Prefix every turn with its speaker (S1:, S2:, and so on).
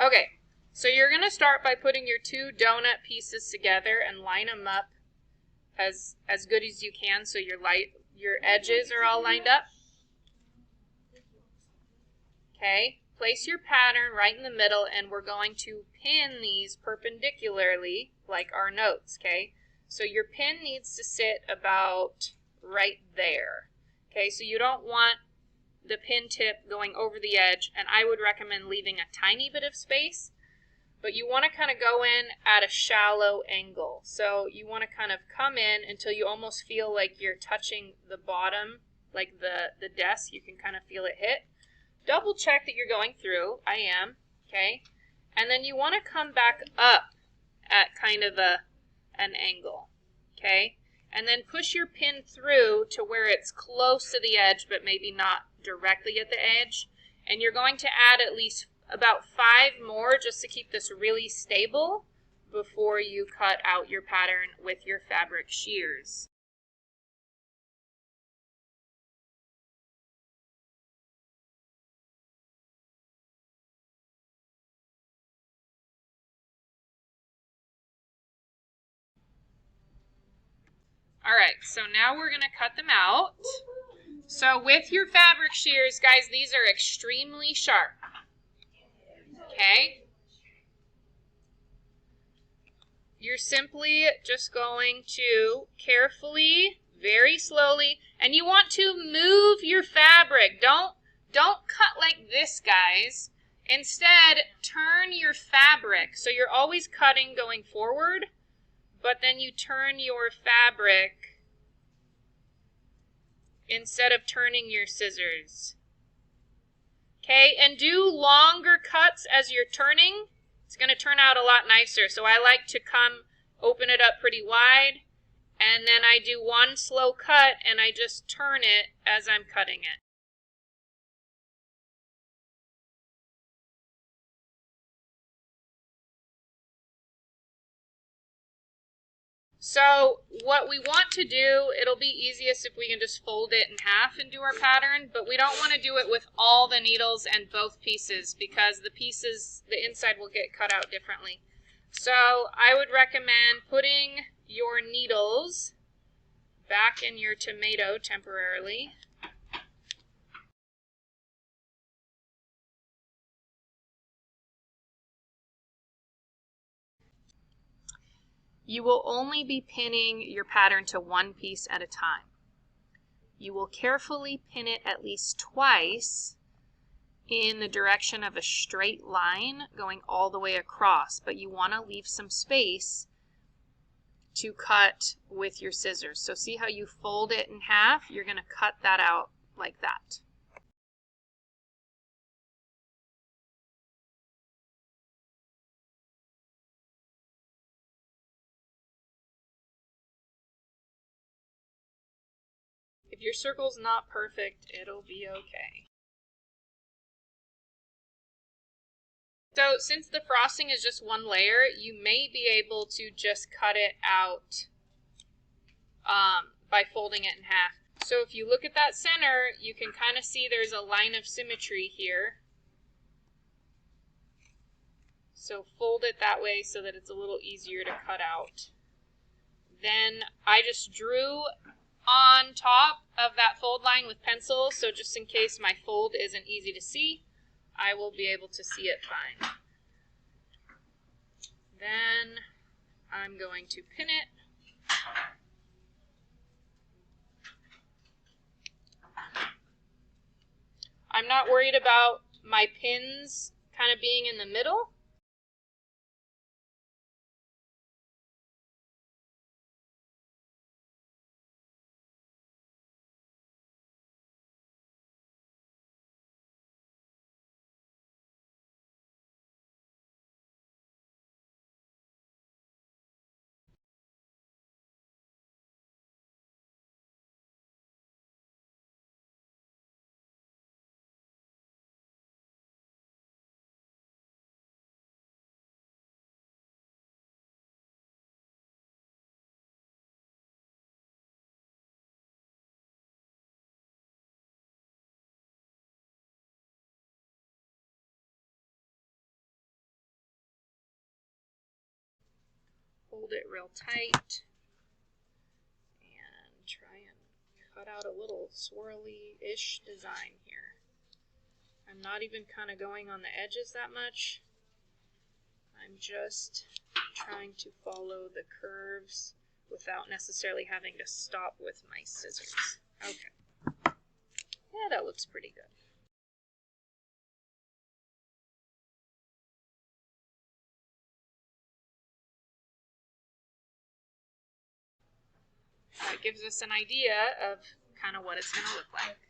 S1: Okay, so you're going to start by putting your two donut pieces together and line them up as good as you can so your edges are all lined up. Okay, place your pattern right in the middle and we're going to pin these perpendicularly like our notes, okay? So your pin needs to sit about right there. Okay, so you don't want the pin tip going over the edge, and I would recommend leaving a tiny bit of space, but you want to kind of go in at a shallow angle. So you want to kind of come in until you almost feel like you're touching the bottom, like the desk. You can kind of feel it hit. Double check that you're going through. I am. Okay. And then you want to come back up at kind of an angle. Okay. And then push your pin through to where it's close to the edge, but maybe not directly at the edge. And you're going to add at least about 5 more just to keep this really stable before you cut out your pattern with your fabric shears. All right, so now we're going to cut them out. So with your fabric shears, guys, these are extremely sharp. Okay? You're simply just going to carefully, very slowly, and you want to move your fabric. Don't cut like this, guys. Instead, turn your fabric. So you're always cutting going forward, but then you turn your fabric instead of turning your scissors. Okay, and do longer cuts as you're turning. It's going to turn out a lot nicer. So I like to open it up pretty wide, and then I do one slow cut, and I just turn it as I'm cutting it. So what we want to do, it'll be easiest if we can just fold it in half and do our pattern, but we don't want to do it with all the needles and both pieces because the inside will get cut out differently. So I would recommend putting your needles back in your tomato temporarily. You will only be pinning your pattern to one piece at a time. You will carefully pin it at least twice in the direction of a straight line going all the way across, but you want to leave some space to cut with your scissors. So see how you fold it in half? You're going to cut that out like that. If your circle's not perfect, it'll be okay. So since the frosting is just one layer, you may be able to just cut it out by folding it in half. So if you look at that center, you can kind of see there's a line of symmetry here. So fold it that way so that it's a little easier to cut out. Then I just drew on top of that fold line with pencil, so just in case my fold isn't easy to see, I will be able to see it fine. Then I'm going to pin it. I'm not worried about my pins kind of being in the middle. hold it real tight and try and cut out a little swirly-ish design here. I'm not even kind of going on the edges that much. I'm just trying to follow the curves without necessarily having to stop with my scissors. Okay. Yeah, that looks pretty good. That gives us an idea of kind of what it's going to look like.